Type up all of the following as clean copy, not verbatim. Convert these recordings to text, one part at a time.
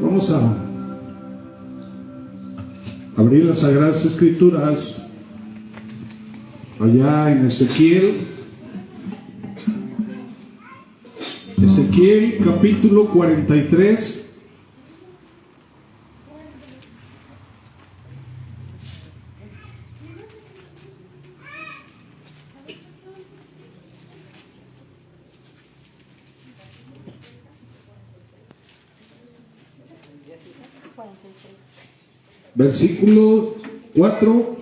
Vamos a abrir las Sagradas Escrituras allá en Ezequiel capítulo 43. Versículo 4.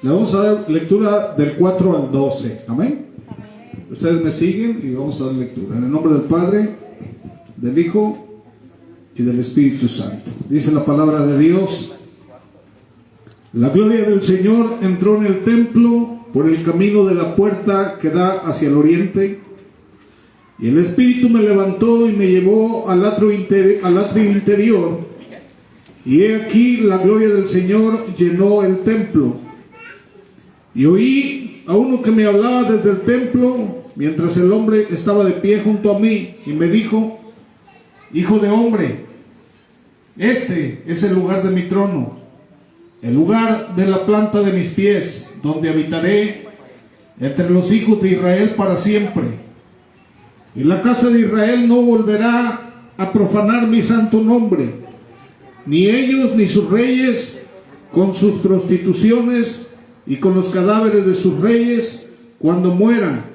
Le vamos a dar lectura del 4 al 12. Amén. Ustedes me siguen y vamos a dar lectura. En el nombre del Padre, del Hijo y del Espíritu Santo. Dice la palabra de Dios: la gloria del Señor entró en el templo por el camino de la puerta que da hacia el oriente. Y el Espíritu me levantó y me llevó al atrio interior. Y he aquí la gloria del Señor llenó el templo. Y oí a uno que me hablaba desde el templo, mientras el hombre estaba de pie junto a mí, y me dijo: Hijo de hombre, este es el lugar de mi trono, el lugar de la planta de mis pies, donde habitaré entre los hijos de Israel para siempre. Y la casa de Israel no volverá a profanar mi santo nombre, ni ellos ni sus reyes, con sus prostituciones y con los cadáveres de sus reyes, cuando mueran,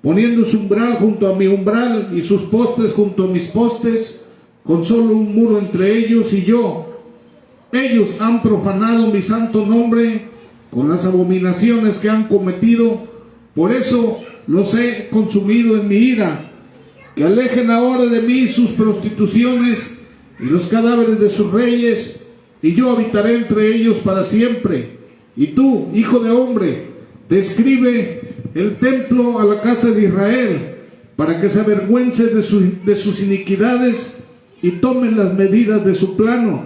poniendo su umbral junto a mi umbral y sus postes junto a mis postes, con solo un muro entre ellos y yo. Ellos han profanado mi santo nombre con las abominaciones que han cometido, por eso los he consumido en mi ira. Que alejen ahora de mí sus prostituciones y los cadáveres de sus reyes, y yo habitaré entre ellos para siempre. Y tú, hijo de hombre, describe el templo a la casa de Israel, para que se avergüencen de sus iniquidades y tomen las medidas de su plano.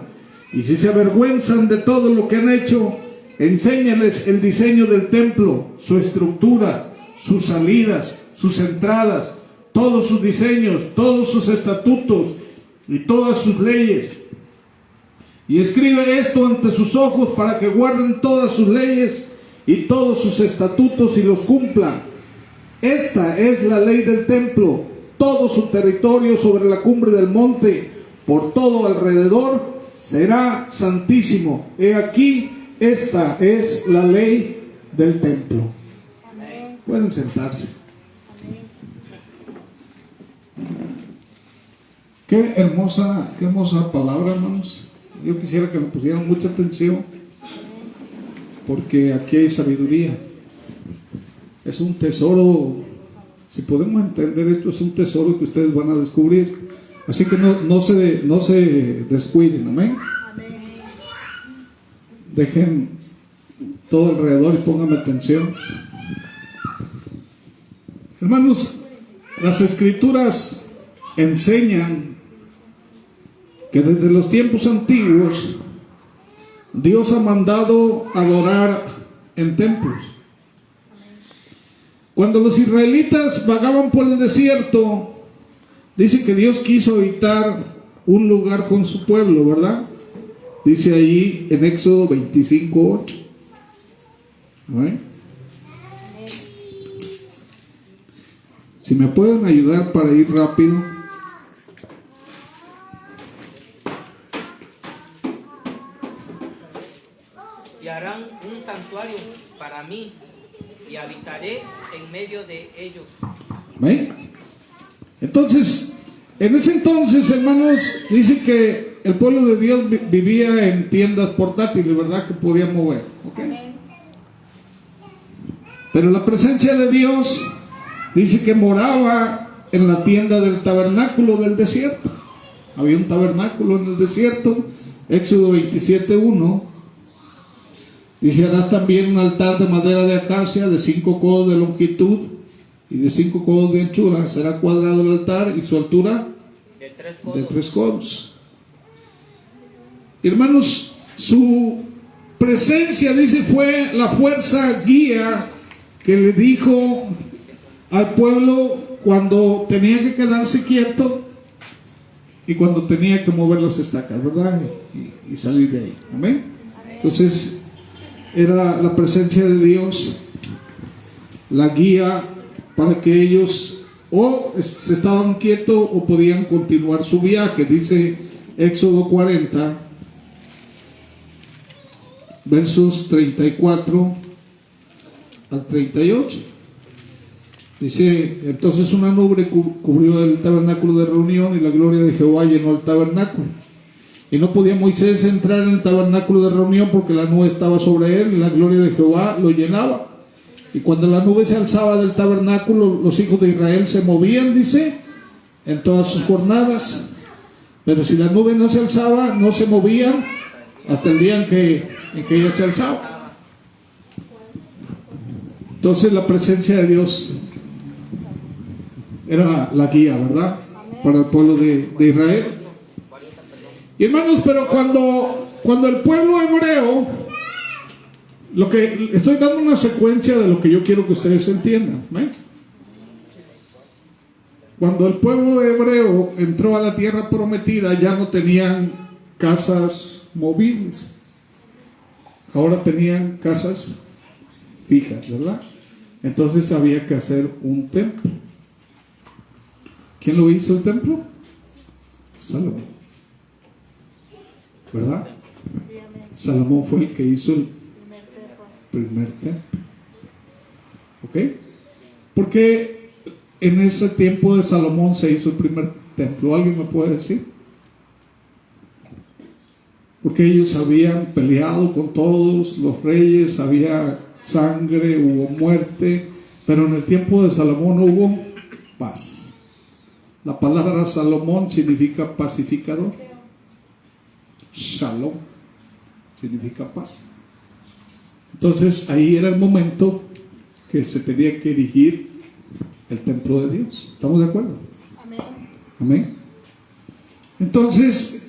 Y si se avergüenzan de todo lo que han hecho, enséñales el diseño del templo, su estructura, sus salidas, sus entradas, todos sus diseños, todos sus estatutos y todas sus leyes. Y escribe esto ante sus ojos para que guarden todas sus leyes y todos sus estatutos y los cumplan. Esta es la ley del templo, todo su territorio sobre la cumbre del monte, por todo alrededor, será santísimo. He aquí, esta es la ley del templo. Amén. Pueden sentarse. Amén. Qué hermosa palabra, hermanos. Yo quisiera que me pusieran mucha atención, porque aquí hay sabiduría. Es un tesoro. Si podemos entender esto, es un tesoro que ustedes van a descubrir. Así que no se descuiden. Amén. Dejen todo alrededor y pónganme atención. Hermanos, las Escrituras enseñan que desde los tiempos antiguos Dios ha mandado adorar en templos. Cuando los israelitas vagaban por el desierto, dice que Dios quiso habitar un lugar con su pueblo, ¿verdad? Dice allí en Éxodo 25:8. ¿No? Si me pueden ayudar para ir rápido. Y harán un santuario para mí, y habitaré en medio de ellos. ¿Ven? Entonces, en ese entonces, hermanos, dice que el pueblo de Dios vivía en tiendas portátiles, ¿verdad? Que podían mover, ¿ok? Pero la presencia de Dios dice que moraba en la tienda del tabernáculo del desierto. Había un tabernáculo en el desierto. Éxodo 27:1. Dice: harás también un altar de madera de acacia de 5 codos de longitud y de 5 codos de anchura. Será cuadrado el altar y su altura de 3 codos. Hermanos, su presencia, dice, fue la fuerza guía que le dijo al pueblo cuando tenía que quedarse quieto y cuando tenía que mover las estacas, ¿verdad? Y salir de ahí. Amén. Entonces, era la presencia de Dios la guía para que ellos o se estaban quietos o podían continuar su viaje. Dice Éxodo 40, versos 34 al 38. Dice: entonces una nube cubrió el tabernáculo de reunión y la gloria de Jehová llenó el tabernáculo. Y no podía Moisés entrar en el tabernáculo de reunión porque la nube estaba sobre él y la gloria de Jehová lo llenaba. Y cuando la nube se alzaba del tabernáculo, los hijos de Israel se movían, dice, en todas sus jornadas. Pero si la nube no se alzaba, no se movían hasta el día en que ella se alzaba. Entonces la presencia de Dios era la guía, ¿verdad? Para el pueblo de Israel. Y hermanos, pero cuando el pueblo hebreo, lo que estoy dando una secuencia de lo que yo quiero que ustedes entiendan, ¿eh? Cuando el pueblo hebreo entró a la tierra prometida, ya no tenían casas movibles, ahora tenían casas fijas, ¿verdad? Entonces había que hacer un templo. ¿Quién lo hizo el templo? Salomón, ¿verdad? Salomón fue el que hizo el primer templo. ¿Ok? Porque en ese tiempo de Salomón se hizo el primer templo. ¿Alguien me puede decir? Porque ellos habían peleado con todos los reyes, había sangre, hubo muerte, pero en el tiempo de Salomón hubo paz. La palabra Salomón significa pacificador. Shalom significa paz. Entonces ahí era el momento que se tenía que erigir el templo de Dios. ¿Estamos de acuerdo? Amén. Amén. Entonces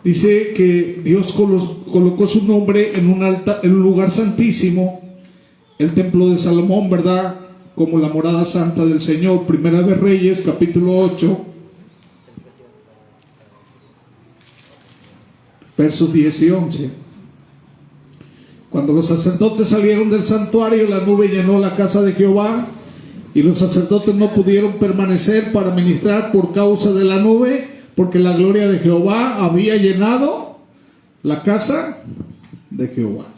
dice que Dios colocó su nombre en un lugar santísimo, el templo de Salomón, ¿verdad? Como la morada santa del Señor. Primera de Reyes, capítulo 8, versos 10 y 11. Cuando los sacerdotes salieron del santuario, la nube llenó la casa de Jehová, y los sacerdotes no pudieron permanecer para ministrar por causa de la nube, porque la gloria de Jehová había llenado la casa de Jehová.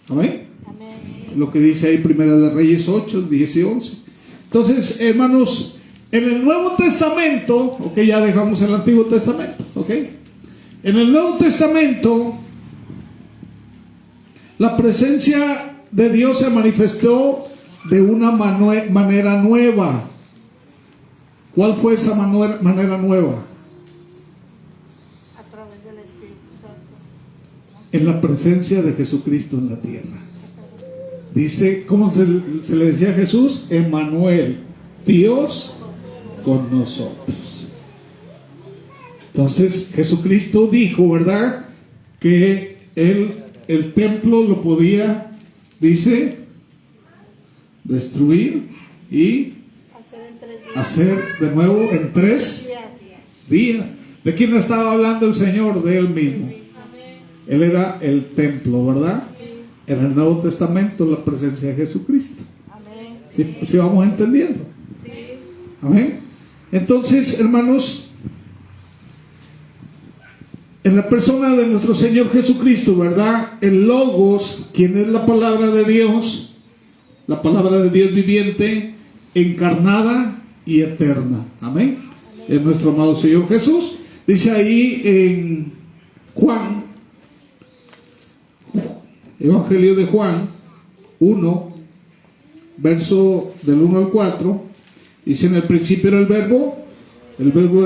Amén. Amén. Lo que dice ahí Primera de Reyes 8, 10 y 11. Entonces, hermanos, en el Nuevo Testamento, ok, ya dejamos el Antiguo Testamento, ok. En el Nuevo Testamento, la presencia de Dios se manifestó de una manera nueva. ¿Cuál fue esa manera nueva? A través del Espíritu Santo. En la presencia de Jesucristo en la tierra. Dice, ¿cómo se le decía a Jesús? Emmanuel, Dios con nosotros. Entonces Jesucristo dijo, ¿verdad?, que el templo lo podía, dice, destruir y hacer de nuevo en 3 días. ¿De quién estaba hablando el Señor? De Él mismo. Él era el templo, ¿verdad? En el Nuevo Testamento, la presencia de Jesucristo. ¿Sí vamos entendiendo? Amén. Entonces, hermanos, en la persona de nuestro Señor Jesucristo, ¿verdad? El Logos, quien es la palabra de Dios, la palabra de Dios viviente, encarnada y eterna. Amén. Es nuestro amado Señor Jesús. Dice ahí en Juan, Evangelio de Juan 1, verso del 1 al 4, dice: en el principio era el verbo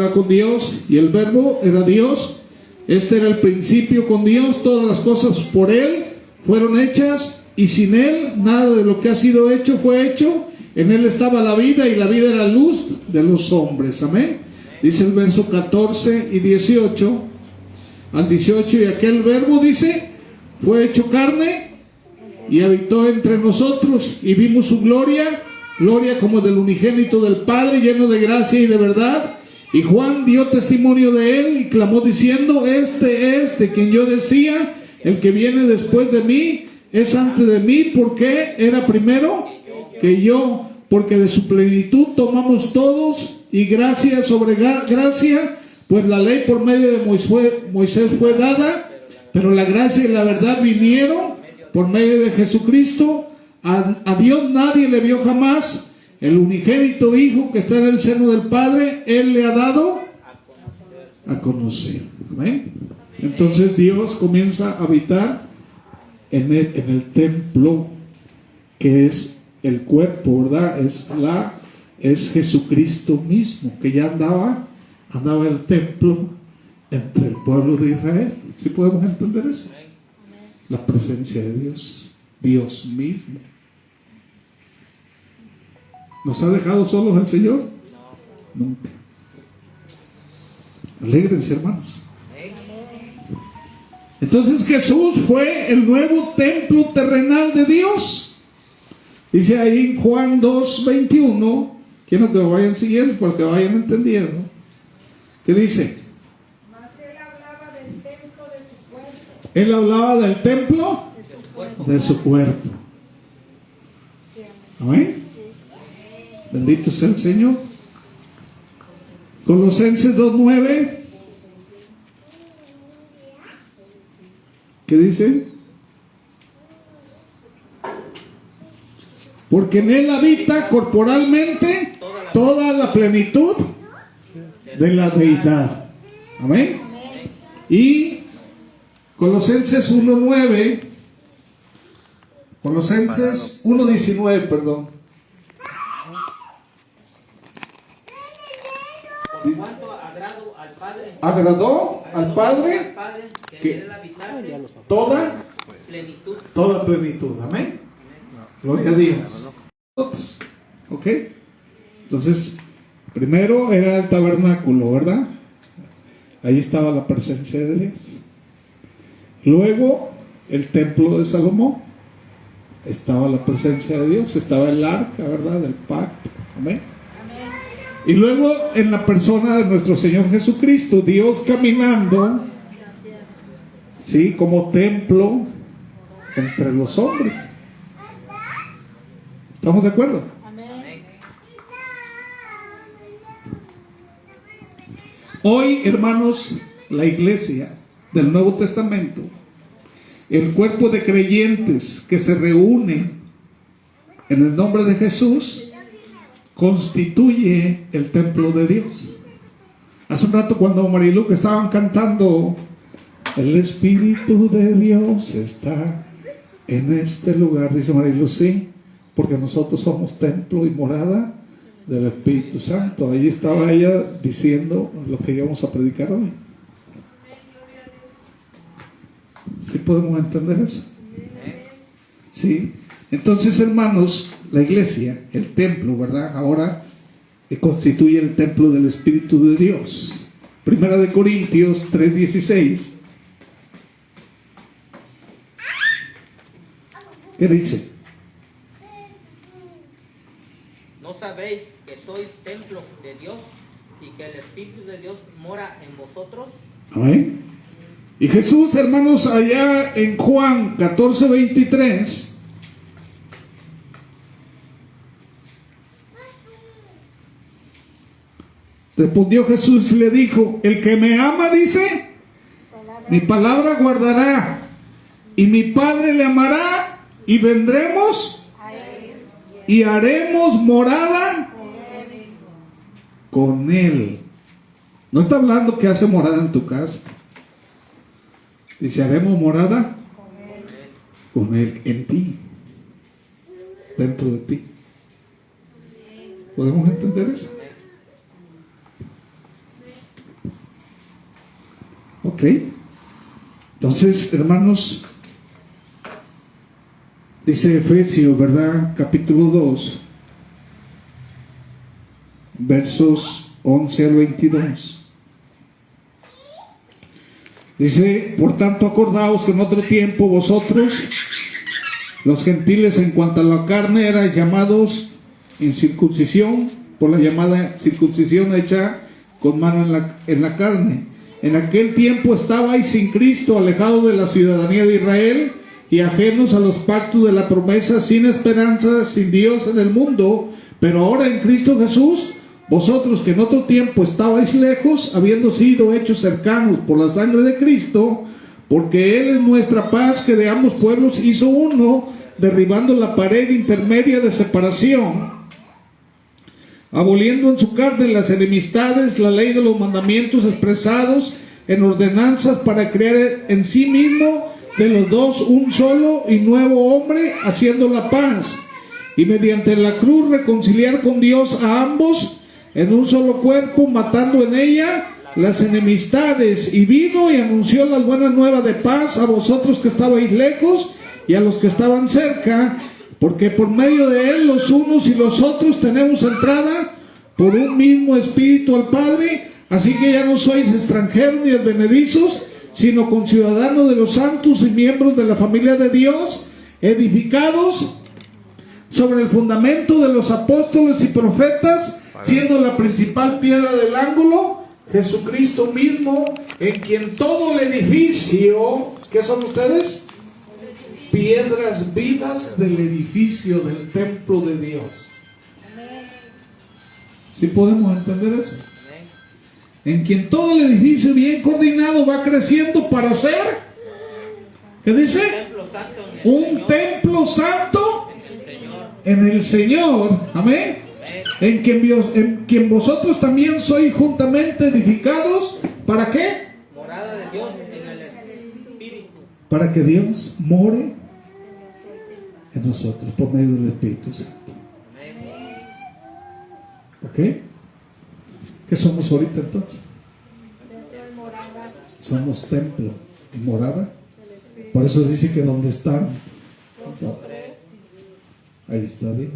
era con Dios, y el verbo era Dios. Este era el principio con Dios. Todas las cosas por Él fueron hechas, y sin Él nada de lo que ha sido hecho fue hecho. En Él estaba la vida, y la vida era luz de los hombres. Amén. Dice el verso 14 y 18 al 18: y aquel verbo, dice, fue hecho carne y habitó entre nosotros, y vimos su gloria, gloria como del unigénito del Padre, lleno de gracia y de verdad. Y Juan dio testimonio de él y clamó diciendo: este es de quien yo decía, el que viene después de mí es antes de mí, porque era primero que yo, porque de su plenitud tomamos todos, y gracia sobre gracia, pues la ley por medio de Moisés fue dada, pero la gracia y la verdad vinieron por medio de Jesucristo. A Dios nadie le vio jamás. El unigénito Hijo que está en el seno del Padre, Él le ha dado a conocer. ¿Amén? Entonces Dios comienza a habitar en el templo, que es el cuerpo, ¿verdad? Es Jesucristo mismo, que ya andaba en el templo entre el pueblo de Israel. ¿Sí podemos entender eso? La presencia de Dios, Dios mismo. ¿Nos ha dejado solos el Señor? Nunca. Alégrense, hermanos. Entonces Jesús fue el nuevo templo terrenal de Dios. Dice ahí en Juan 2:21, quiero que vayan siguiendo para que vayan entendiendo. ¿Qué dice? Mas él hablaba del templo de su cuerpo. Él hablaba del templo de su cuerpo. Amén. Bendito sea el Señor. Colosenses 2:9. ¿Qué dice? Porque en él habita corporalmente toda la plenitud de la deidad. Amén. Y Colosenses 1:9. Colosenses 1:19, perdón. Por cuanto Agradó al Padre que él habitase toda plenitud. Amén. Gloria a Dios. Ok. Entonces, primero era el tabernáculo, ¿verdad? Ahí estaba la presencia de Dios. Luego, el templo de Salomón. Estaba la presencia de Dios. Estaba el arca, ¿verdad? Del pacto. Amén. Y luego, en la persona de nuestro Señor Jesucristo, Dios caminando, ¿sí? Como templo entre los hombres. ¿Estamos de acuerdo? Amén. Hoy, hermanos, la iglesia del Nuevo Testamento, el cuerpo de creyentes que se reúne en el nombre de Jesús, constituye el templo de Dios. Hace un rato, cuando Marilu que estaban cantando, el Espíritu de Dios está en este lugar, dice Marilu, sí, porque nosotros somos templo y morada del Espíritu Santo. Ahí estaba ella diciendo lo que íbamos a predicar hoy. ¿Sí podemos entender eso? Sí. Entonces, hermanos, la iglesia, el templo, ¿verdad? Ahora constituye el templo del Espíritu de Dios. Primera de Corintios 3:16. ¿Qué dice? ¿No sabéis que sois templo de Dios y que el Espíritu de Dios mora en vosotros? Amén. Y Jesús, hermanos, allá en Juan 14:23, respondió Jesús y le dijo: el que me ama, dice, mi palabra guardará, y mi Padre le amará, y vendremos y haremos morada con él. No está hablando que hace morada en tu casa. Dice, haremos morada con él, en ti, dentro de ti. ¿Podemos entender eso? Ok. Entonces, hermanos, dice Efesios, ¿verdad? Capítulo 2, versos 11 al 22. Dice, por tanto, acordaos que en otro tiempo vosotros, los gentiles, en cuanto a la carne, eran llamados incircuncisión, por la llamada circuncisión hecha con mano en la carne. En aquel tiempo estabais sin Cristo, alejados de la ciudadanía de Israel y ajenos a los pactos de la promesa, sin esperanza, sin Dios en el mundo. Pero ahora en Cristo Jesús, vosotros que en otro tiempo estabais lejos, habiendo sido hechos cercanos por la sangre de Cristo, porque Él es nuestra paz, que de ambos pueblos hizo uno, derribando la pared intermedia de separación, aboliendo en su carne las enemistades, la ley de los mandamientos expresados en ordenanzas, para crear en sí mismo de los dos un solo y nuevo hombre, haciendo la paz, y mediante la cruz reconciliar con Dios a ambos en un solo cuerpo, matando en ella las enemistades. Y vino y anunció las buenas nuevas de paz a vosotros que estabais lejos y a los que estaban cerca, porque por medio de Él los unos y los otros tenemos entrada por un mismo Espíritu al Padre. Así que ya no sois extranjeros ni advenedizos, sino conciudadanos de los santos y miembros de la familia de Dios, edificados sobre el fundamento de los apóstoles y profetas, siendo la principal piedra del ángulo Jesucristo mismo, en quien todo el edificio, ¿qué son ustedes? Piedras vivas del edificio del templo de Dios. ¿Sí podemos entender eso? En quien todo el edificio bien coordinado va creciendo para ser, ¿qué dice? Un templo santo en el Señor. Amén. En quien vosotros también sois juntamente edificados. ¿Para qué? Morada de Dios en el Espíritu. Para que Dios more en nosotros por medio del Espíritu Santo. ¿Ok? ¿Qué somos ahorita entonces? Somos templo y morada. Por eso dice que donde están, ahí está Dios.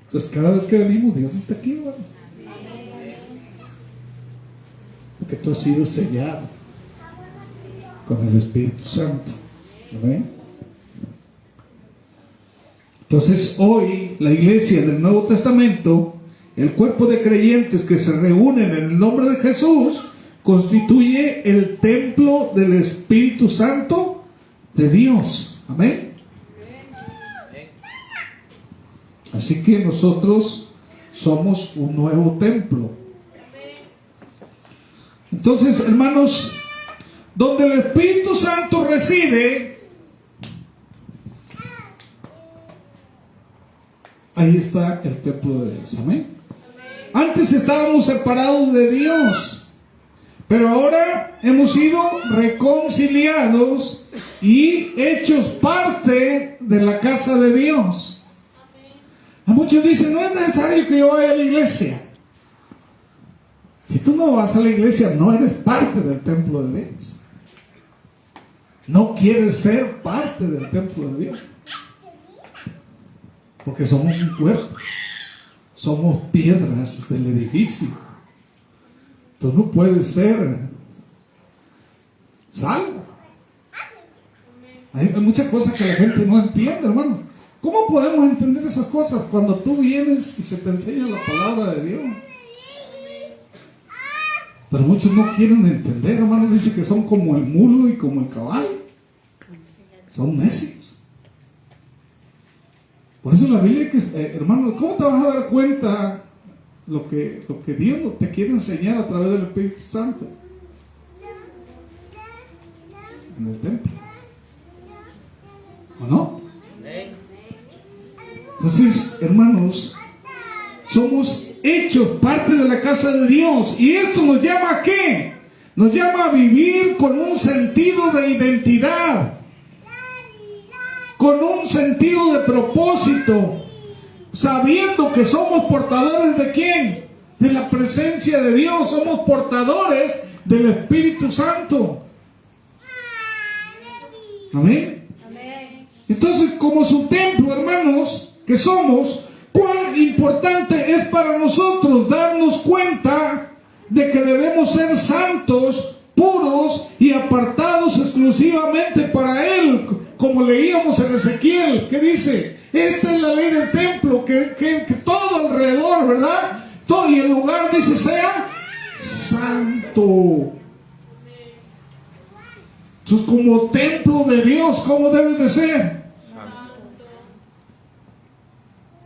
Entonces cada vez que venimos, Dios está aquí, hermano. Porque tú has sido sellado con el Espíritu Santo. ¿Amén? Entonces hoy la iglesia del Nuevo Testamento, el cuerpo de creyentes que se reúnen en el nombre de Jesús, constituye el templo del Espíritu Santo de Dios. Amén. Así que nosotros somos un nuevo templo. Entonces, hermanos, donde el Espíritu Santo reside, ahí está el templo de Dios. Amén. Antes estábamos separados de Dios, pero ahora hemos sido reconciliados y hechos parte de la casa de Dios. A muchos dicen, no es necesario que yo vaya a la iglesia. Si tú no vas a la iglesia, no eres parte del templo de Dios. No quieres ser parte del templo de Dios. Porque somos un cuerpo. Somos piedras del edificio. Tú no puedes ser salvo. Hay muchas cosas que la gente no entiende, hermano. ¿Cómo podemos entender esas cosas cuando tú vienes y se te enseña la palabra de Dios? Pero muchos no quieren entender, hermano. Dicen que son como el mulo y como el caballo. Son necios. Por eso la Biblia, hermano, ¿cómo te vas a dar cuenta lo que Dios te quiere enseñar a través del Espíritu Santo? En el templo. ¿O no? Entonces, hermanos, somos hechos parte de la casa de Dios. ¿Y esto nos llama a qué? Nos llama a vivir con un sentido de identidad, con un sentido de propósito, sabiendo que somos portadores ¿de quién? De la presencia de Dios. Somos portadores del Espíritu Santo. Amén. Entonces, como su templo, hermanos, que somos, cuán importante es para nosotros darnos cuenta de que debemos ser santos, puros y apartados exclusivamente para Él, como leíamos en Ezequiel, que dice, esta es la ley del templo, que todo alrededor, ¿verdad? Todo, y el lugar dice, sea santo. Entonces, como templo de Dios, ¿cómo debe de ser?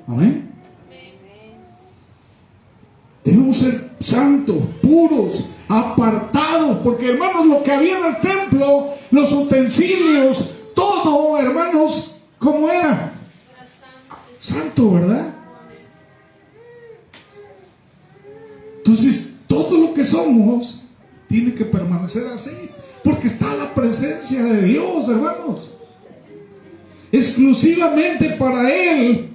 Amén. Debemos ser santos, puros, apartados, porque hermanos, lo que había en el templo, los utensilios, todo, hermanos, ¿cómo era? Santo, ¿verdad? Entonces, todo lo que somos tiene que permanecer así, porque está la presencia de Dios, hermanos, exclusivamente para Él.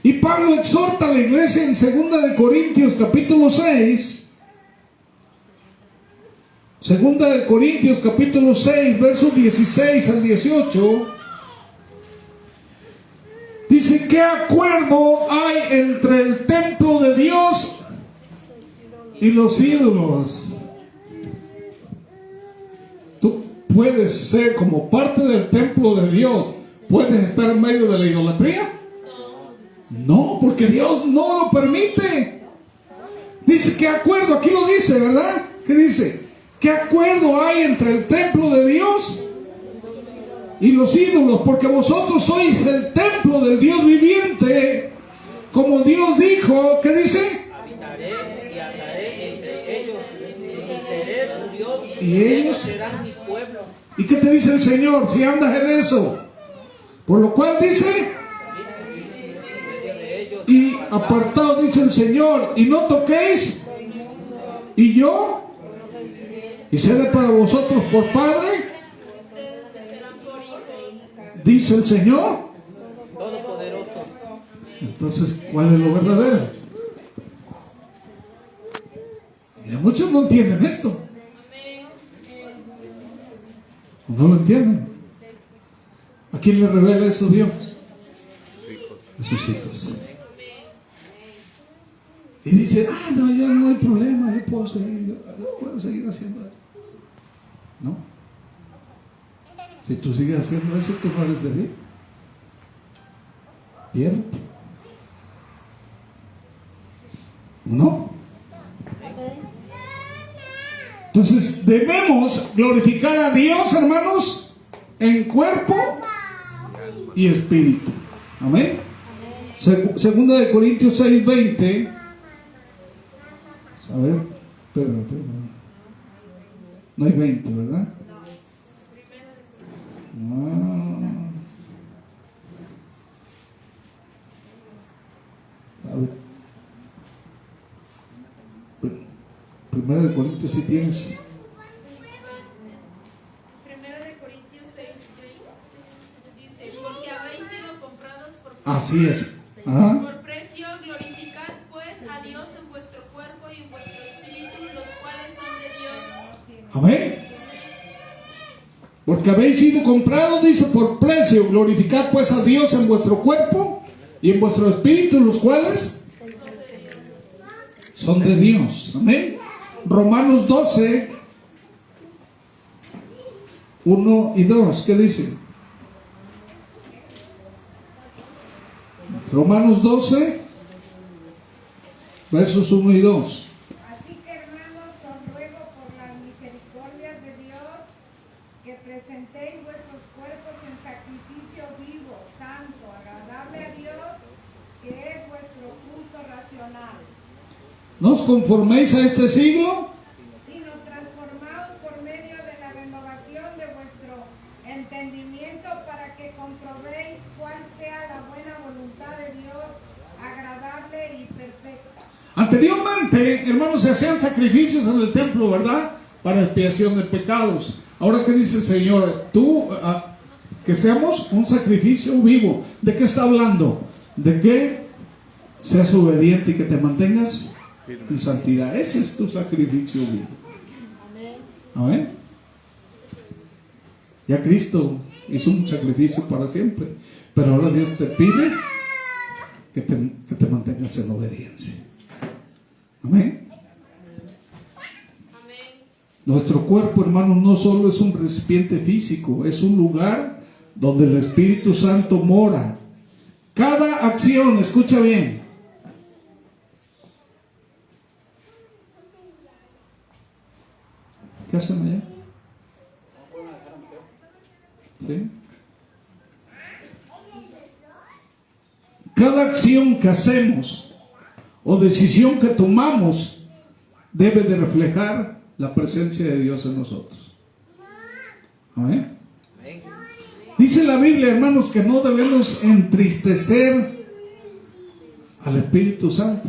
Y Pablo exhorta a la iglesia en 2 de Corintios capítulo 6. 2 de Corintios capítulo 6, versos 16 al 18. Dice, ¿qué acuerdo hay entre el templo de Dios y los ídolos? Tú puedes ser como parte del templo de Dios. ¿Puedes estar en medio de la idolatría? No, porque Dios no lo permite. Dice, ¿qué acuerdo? Aquí lo dice, ¿verdad? ¿Qué dice? ¿Qué acuerdo hay entre el templo de Dios y los ídolos? Porque vosotros sois el templo del Dios viviente, como Dios dijo. ¿Qué dice? Habitaré y andaré entre ellos, y seré su Dios, Y ellos serán mi pueblo. ¿Y qué te dice el Señor si andas en eso? Por lo cual dice, y apartado dice el Señor, y no toquéis, y yo, y seré para vosotros por Padre, dice el Señor. Todopoderoso. Entonces, ¿cuál es lo verdadero? Mira, muchos no entienden esto. No lo entienden. ¿A quién le revela eso Dios? A sus hijos. Y dice, no, ya no hay problema, yo puedo seguir haciendo eso. No. Si tú sigues haciendo eso, tú no eres de Dios. Piérdete. No. Entonces debemos glorificar a Dios, hermanos, en cuerpo y espíritu. Amén. Segunda de Corintios 6:20. A ver, espera. No hay 20, ¿verdad? A ver. Primera de Corintios sí tienes. Primera de Corintios 6, dice, porque habéis sido comprados por precio. Así es. Ajá. Por precio, glorificad pues a Dios en vuestro cuerpo y en vuestro espíritu, los cuales son de Dios. Amén. Porque habéis sido comprados, dice, por precio. Glorificad pues a Dios en vuestro cuerpo y en vuestro espíritu, los cuales son de Dios. Amén. Romanos 12, 1 y 2. ¿Qué dice? Romanos 12, versos 1 y 2. Así que, hermanos, os ruego por las misericordias de Dios que presentéis vuestros cuerpos en sacrificio vivo, santo, agradable a Dios, que es vuestro culto racional. No os conforméis a este siglo, Sino transformaos por medio de la renovación de vuestro entendimiento para que comprobéis cuál sea la buena voluntad de Dios, agradable y perfecta. anteriormente, hermanos, se hacían sacrificios en el templo, ¿verdad? Para expiación de pecados. Ahora, ¿qué dice el Señor? Que seamos un sacrificio vivo. ¿De qué está hablando? De que seas obediente y que te mantengas en santidad. Ese es tu sacrificio vivo. Amén. Ya Cristo hizo un sacrificio para siempre, pero ahora Dios te pide que te mantengas en obediencia. Amén. Nuestro cuerpo, hermano, no solo es un recipiente físico, es un lugar donde el Espíritu Santo mora. Cada acción, escucha bien. ¿Qué hacen allá? ¿Sí? Cada acción que hacemos o decisión que tomamos debe de reflejar la presencia de Dios en nosotros. Amén. Dice la Biblia, hermanos, que no debemos entristecer al Espíritu Santo.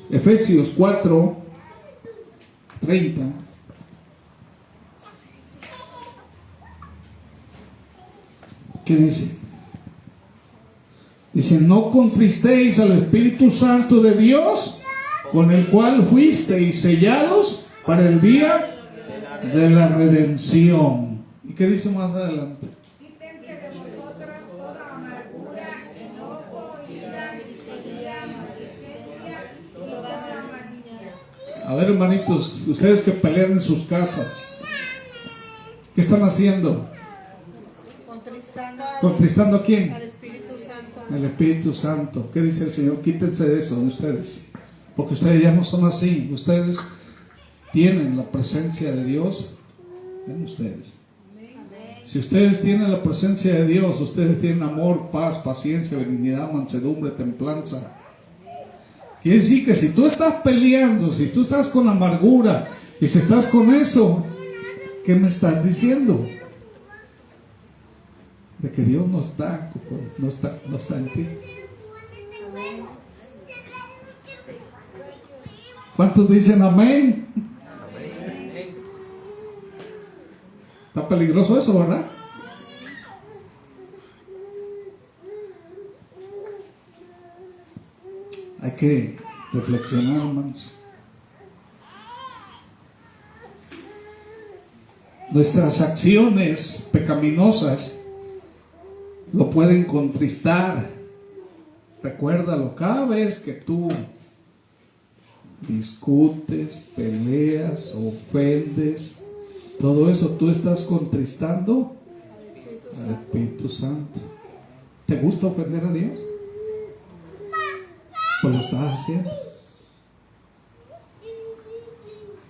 Efesios 4:30. ¿Qué dice? Dice, no contristéis al Espíritu Santo de Dios, con el cual fuisteis sellados para el día de la redención. ¿Y qué dice más adelante? Quítense de vosotras toda amargura, enojo, ira, gritería, maldicencia y toda malicia. A ver, hermanitos, ustedes que pelean en sus casas, ¿qué están haciendo? ¿Contristando a quién? Al Espíritu Santo. El Espíritu Santo. ¿Qué dice el Señor? Quítense de eso de ustedes, porque ustedes ya no son así. Ustedes tienen la presencia de Dios en ustedes. Si ustedes tienen la presencia de Dios, ustedes tienen amor, paz, paciencia, benignidad, mansedumbre, templanza. Quiere decir que si tú estás peleando, si tú estás con amargura y si estás con eso, ¿qué me estás diciendo? De que Dios no está en ti. ¿Cuántos dicen amén? Está peligroso eso, ¿verdad? Hay que reflexionar, hermanos. Nuestras acciones pecaminosas lo pueden contristar. Recuérdalo, cada vez que tú discutes, peleas, ofendes, todo eso tú estás contristando al Espíritu Santo. ¿Te gusta ofender a Dios? Pues lo estás haciendo.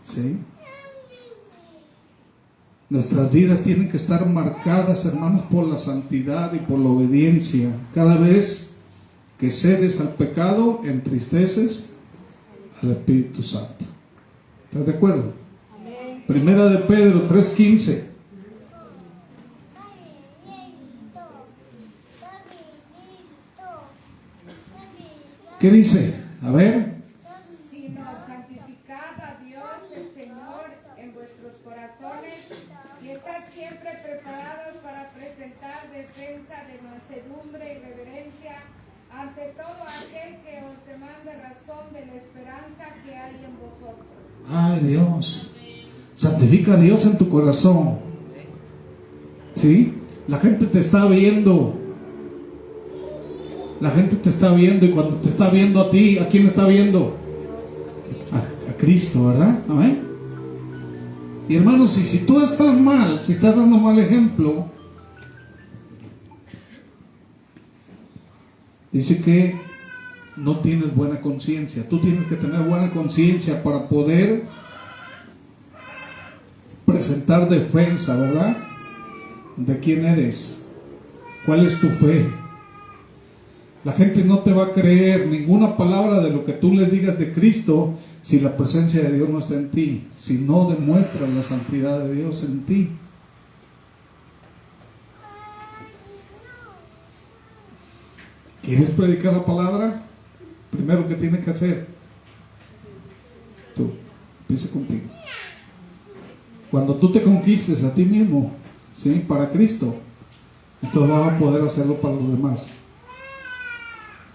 ¿Sí? Nuestras vidas tienen que estar marcadas, hermanos, por la santidad y por la obediencia. Cada vez que cedes al pecado, entristeces al Espíritu Santo. ¿Estás de acuerdo? Amén. Primera de Pedro 3:15. ¿Qué dice? A ver. Sino santificad a Dios el Señor en vuestros corazones y estad siempre preparados para presentar defensa de mansedumbre y reverencia ante todo aquel que os demande razón de la esperanza que hay en vosotros. Ay, Dios. Santifica a Dios en tu corazón. ¿Sí? La gente te está viendo. La gente te está viendo, y cuando te está viendo a ti, ¿a quién está viendo? A Cristo, ¿verdad? Amén. Y hermanos, si tú estás mal, si estás dando mal ejemplo, dice que no tienes buena conciencia. Tú tienes que tener buena conciencia para poder presentar defensa, ¿verdad? ¿De quién eres? ¿Cuál es tu fe? La gente no te va a creer ninguna palabra de lo que tú les digas de Cristo si la presencia de Dios no está en ti, si no demuestras la santidad de Dios en ti. ¿Quieres predicar la palabra? Primero, ¿qué tienes que hacer? Tú, empieza contigo. Cuando tú te conquistes a ti mismo, ¿sí? Para Cristo, entonces vas a poder hacerlo para los demás.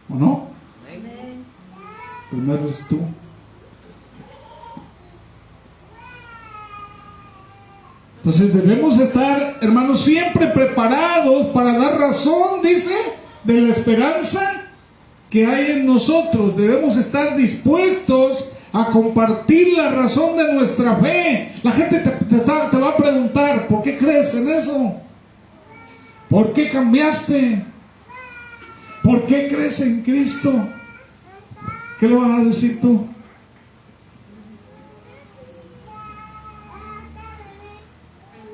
¿O no? Primero es tú. Entonces debemos estar, hermanos, siempre preparados para dar razón, dice, de la esperanza que hay en nosotros. Debemos estar dispuestos a compartir la razón de nuestra fe. La gente te va a preguntar, ¿por qué crees en eso? ¿Por qué cambiaste? ¿Por qué crees en Cristo? ¿Qué le vas a decir tú?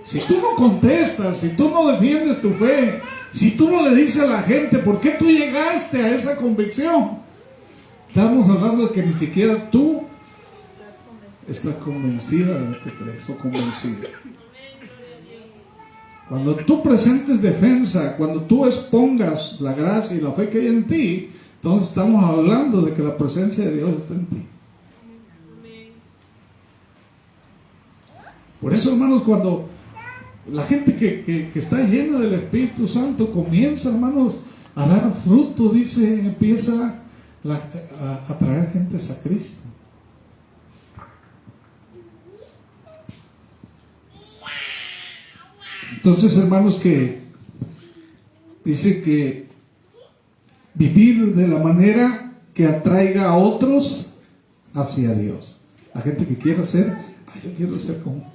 Si tú no contestas, si tú no defiendes tu fe, si tú no le dices a la gente por qué tú llegaste a esa convicción, estamos hablando de que ni siquiera tú estás convencida de lo que crees o convencida. Cuando tú presentes defensa, cuando tú expongas la gracia y la fe que hay en ti, entonces estamos hablando de que la presencia de Dios está en ti. Por eso, hermanos, cuando la gente que está llena del Espíritu Santo comienza, hermanos, a dar fruto, dice, empieza a traer gentes a Cristo. Entonces, hermanos, que dice que vivir de la manera que atraiga a otros hacia Dios. La gente que quiera ser, yo quiero ser como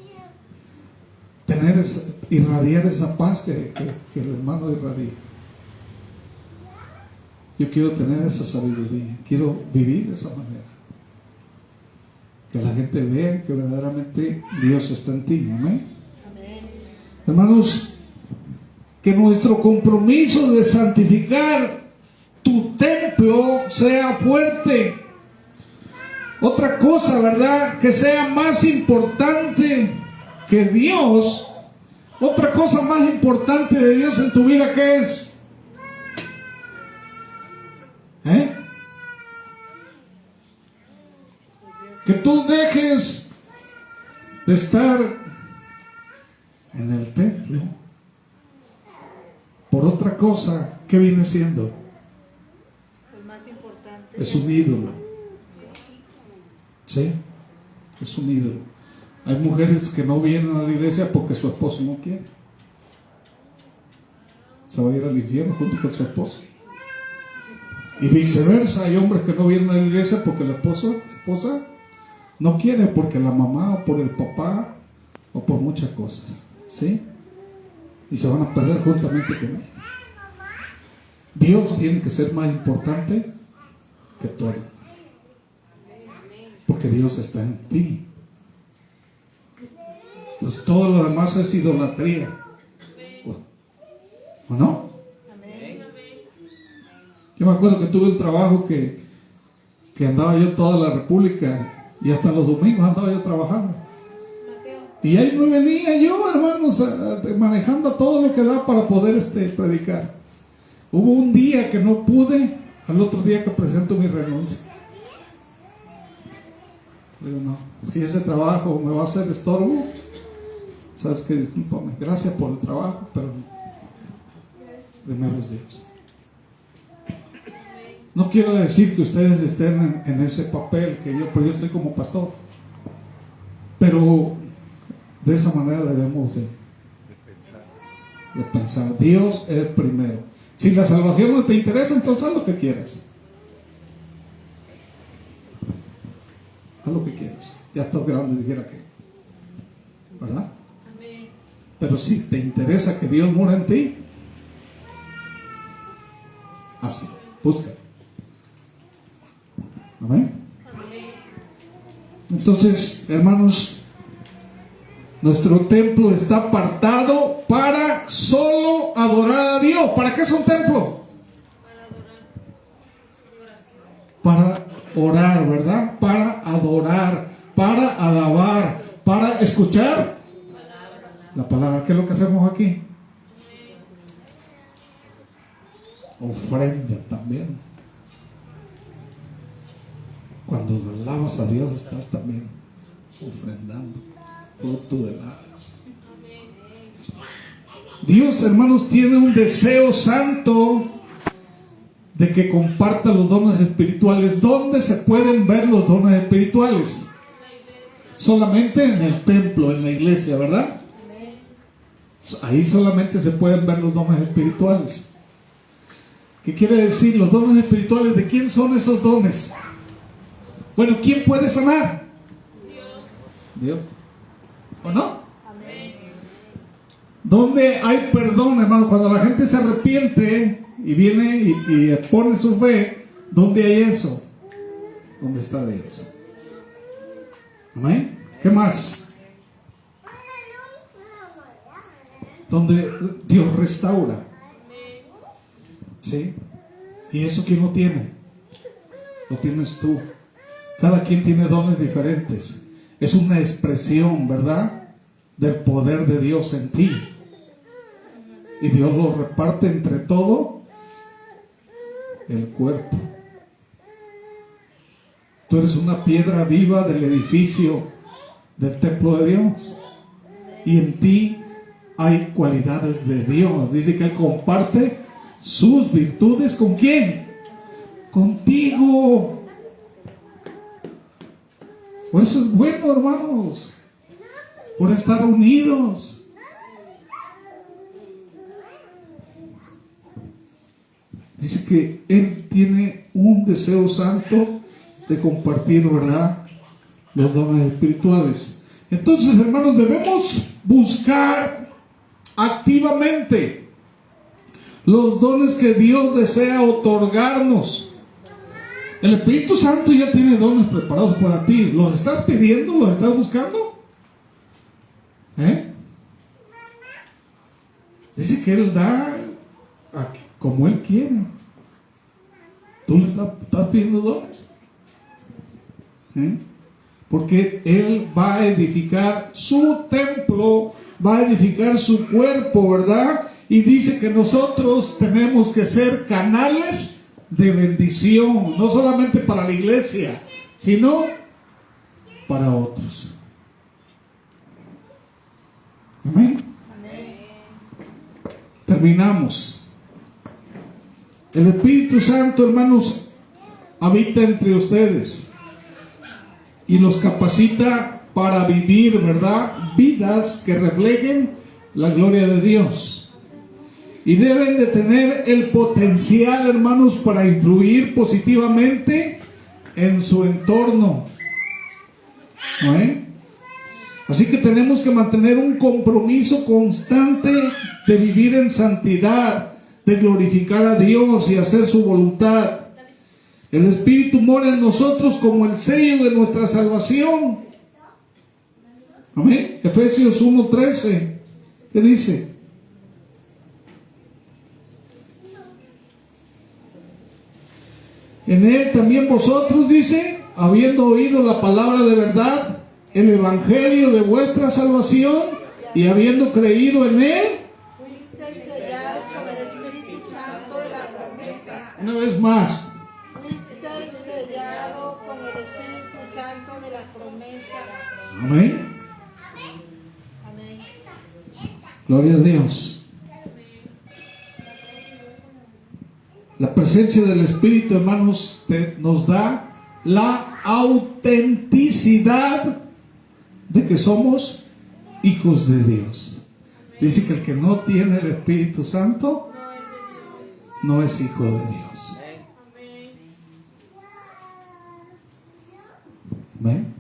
irradiar esa paz que el hermano irradia. Yo quiero tener esa sabiduría, quiero vivir de esa manera. Que la gente vea que verdaderamente Dios está en ti. Amén. Hermanos, que nuestro compromiso de santificar tu templo sea fuerte. Otra cosa, ¿verdad? Que sea más importante que Dios. Otra cosa más importante de Dios en tu vida, ¿qué es? Que tú dejes de estar en el templo por otra cosa. ¿Qué viene siendo? El más importante. Es un ídolo. ¿Sí? Es un ídolo. Hay mujeres que no vienen a la iglesia porque su esposo no quiere. Se va a ir al infierno junto con su esposo. Y viceversa, hay hombres que no vienen a la iglesia porque la esposa no quiere, porque la mamá o por el papá o por muchas cosas. ¿Sí? Y se van a perder juntamente con ella. Dios tiene que ser más importante que todo. Porque Dios está en ti. Entonces todo lo demás es idolatría. ¿O no? Yo me acuerdo que tuve un trabajo que andaba yo toda la República y hasta los domingos andaba yo trabajando. Y ahí me venía yo, hermanos, manejando todo lo que da para poder predicar. Hubo un día que no pude, al otro día que presento mi renuncia. Digo, no, si ese trabajo me va a hacer estorbo, sabes que discúlpame, gracias por el trabajo, pero primero es Dios. No quiero decir que ustedes estén en ese papel, pues yo estoy como pastor, pero de esa manera debemos de pensar. Dios es primero. Si la salvación no te interesa, entonces haz lo que quieras. Haz lo que quieras. Ya estás grande, dijera que. ¿Verdad? Amén. Pero si te interesa que Dios mora en ti, hazlo. Busca. Amén. Entonces, hermanos, nuestro templo está apartado para solo adorar a Dios. ¿Para qué es un templo? Para orar, ¿verdad? Para adorar, para alabar, para escuchar la palabra. ¿Qué es lo que hacemos aquí? Ofrenda también. Cuando alabas a Dios estás también ofrendando fruto del labio. Dios, hermanos, tiene un deseo santo de que comparta los dones espirituales. ¿Dónde se pueden ver los dones espirituales? Solamente en el templo, en la iglesia, ¿verdad? Ahí solamente se pueden ver los dones espirituales. ¿Qué quiere decir? Los dones espirituales, ¿de quién son esos dones? Bueno, ¿quién puede sanar? Dios. ¿O no? Donde hay perdón, hermano, cuando la gente se arrepiente y viene y pone su fe, ¿dónde hay eso? ¿Dónde está Dios? Amén. ¿Qué más? Donde Dios restaura. ¿Sí? ¿Y eso quién lo tiene? Lo tienes tú. Cada quien tiene dones diferentes. Es una expresión, ¿verdad?, del poder de Dios en ti. Y Dios lo reparte entre todo el cuerpo. Tú eres una piedra viva del edificio del templo de Dios. Y en ti hay cualidades de Dios. Dice que Él comparte sus virtudes ¿con quién? Contigo. Por eso es bueno, hermanos, por estar unidos. Dice que Él tiene un deseo santo de compartir, ¿verdad?, los dones espirituales. Entonces, hermanos, debemos buscar activamente los dones que Dios desea otorgarnos. El Espíritu Santo ya tiene dones preparados para ti. ¿Los estás pidiendo? ¿Los estás buscando? Dice que Él da como Él quiere. ¿Tú le estás pidiendo dones? Porque Él va a edificar su templo, va a edificar su cuerpo, ¿verdad? Y dice que nosotros tenemos que ser canales de bendición, no solamente para la iglesia, sino para otros. Amén. Terminamos. El Espíritu Santo, hermanos, habita entre ustedes y los capacita para vivir, ¿verdad?, vidas que reflejen la gloria de Dios. Y deben de tener el potencial, hermanos, para influir positivamente en su entorno. ¿Amén? Así que tenemos que mantener un compromiso constante de vivir en santidad, de glorificar a Dios y hacer su voluntad. El Espíritu mora en nosotros como el sello de nuestra salvación. Amén. Efesios 1:13. ¿Qué dice? En Él también vosotros, dice, habiendo oído la palabra de verdad, el evangelio de vuestra salvación, y habiendo creído en Él, fuisteis sellados con el Espíritu Santo de la promesa. una vez más, Fuisteis sellados con el Espíritu Santo de la promesa. amén. Amén. Gloria a Dios. La presencia del Espíritu, hermanos, nos da la autenticidad de que somos hijos de Dios. Dice que el que no tiene el Espíritu Santo no es hijo de Dios. ¿Ven?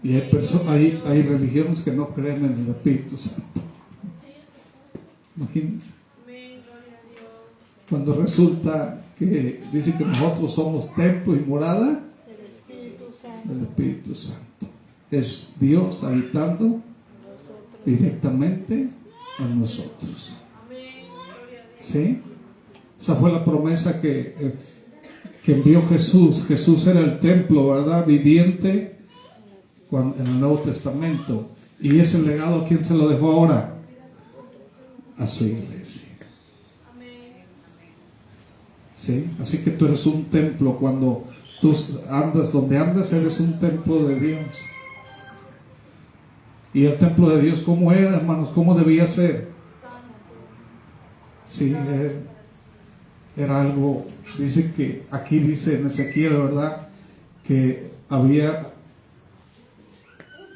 Y hay religiones que no creen en el Espíritu Santo. Imagínense. Cuando resulta que dice que nosotros somos templo y morada del Espíritu Santo. Es Dios habitando directamente en nosotros. ¿Sí? Esa fue la promesa que envió Jesús. Jesús era el templo, ¿verdad?, viviente en el Nuevo Testamento. Y ese legado, ¿a quién se lo dejó ahora? A su iglesia. ¿Sí? Así que tú eres un templo. Cuando tú andas donde andas, eres un templo de Dios. Y el templo de Dios, ¿cómo era, hermanos? ¿Cómo debía ser? Sí, era algo, dice que, aquí dice en Ezequiel, ¿verdad?, que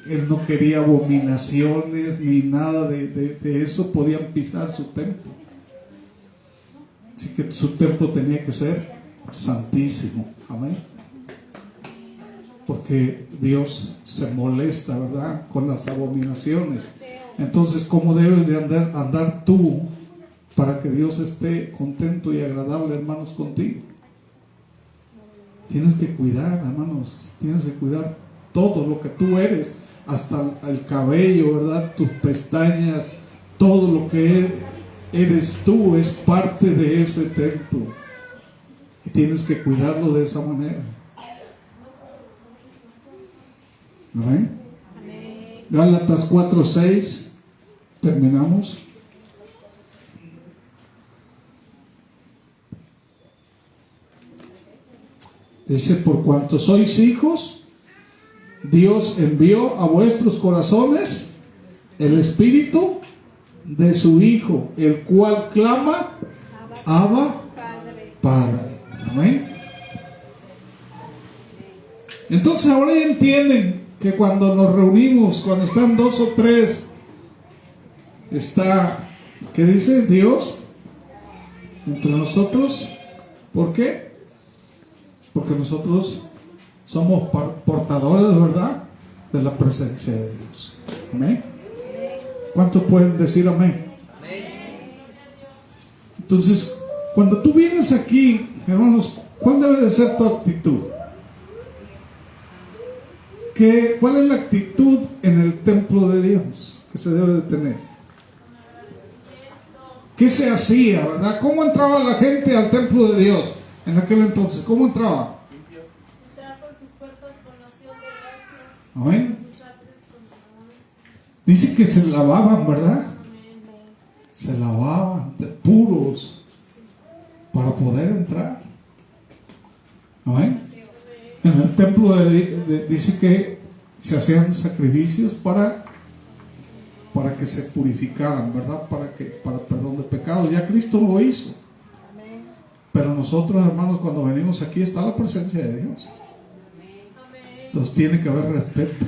él no quería abominaciones ni nada de eso, podían pisar su templo. Así que su templo tenía que ser santísimo. Amén. Porque Dios se molesta, ¿verdad?, con las abominaciones. Entonces, ¿cómo debes de andar tú para que Dios esté contento y agradable, hermanos, contigo? Tienes que cuidar, hermanos, tienes que cuidar todo lo que tú eres, hasta el cabello, ¿verdad? Tus pestañas, todo lo que eres tú es parte de ese templo. Y tienes que cuidarlo de esa manera. ¿Amén? Gálatas 4:6, terminamos. Dice, por cuanto sois hijos, Dios envió a vuestros corazones el Espíritu de su Hijo, el cual clama, Abba, Padre. Amén. Entonces ahora ya entienden que cuando nos reunimos, cuando están 2 o 3, está, ¿qué dice Dios? Entre nosotros. ¿Por qué? Porque nosotros somos portadores, ¿verdad?, de la presencia de Dios. Amén. ¿Cuántos pueden decir amén? Entonces, cuando tú vienes aquí, hermanos, ¿cuál debe de ser tu actitud? ¿Cuál es la actitud en el templo de Dios que se debe de tener? ¿Qué se hacía, verdad? ¿Cómo entraba la gente al templo de Dios en aquel entonces? ¿Cómo entraba? Entrar por sus puertas con acción de gracias. Amén. Sus atres con alabanza. Dice que se lavaban, ¿verdad? Se lavaban puros para poder entrar. Amén. En el templo dice que se hacían sacrificios para que se purificaran, ¿verdad? Para perdón de pecados. Ya Cristo lo hizo. Pero nosotros, hermanos, cuando venimos aquí está la presencia de Dios. Entonces tiene que haber respeto,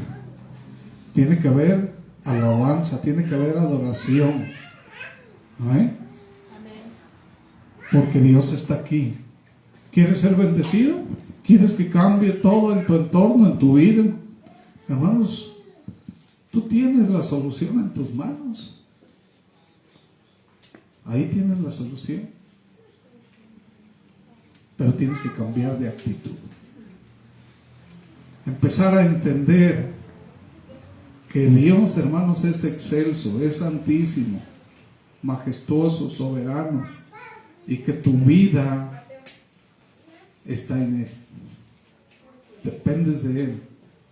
tiene que haber alabanza, tiene que haber adoración. Amén. Porque Dios está aquí. ¿Quieres ser bendecido? ¿Quieres que cambie todo en tu entorno, en tu vida? Hermanos, tú tienes la solución en tus manos. Ahí tienes la solución. Pero tienes que cambiar de actitud. Empezar a entender que Dios, hermanos, es excelso, es santísimo, majestuoso, soberano, y que tu vida está en Él. Dependes de Él,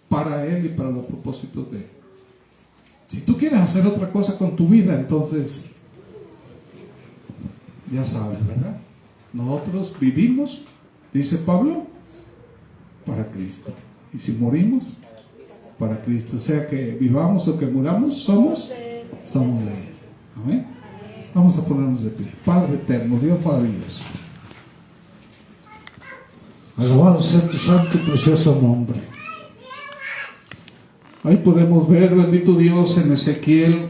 para Él y para los propósitos de Él. Si tú quieres hacer otra cosa con tu vida, entonces ya sabes, ¿verdad? Nosotros vivimos, dice Pablo, para Cristo. Y si morimos, para Cristo. O sea que vivamos o que muramos, somos de Él. Amén. Vamos a ponernos de pie. Padre eterno, Dios maravilloso, alabado sea tu santo y precioso nombre. Ahí podemos ver, bendito Dios, en Ezequiel.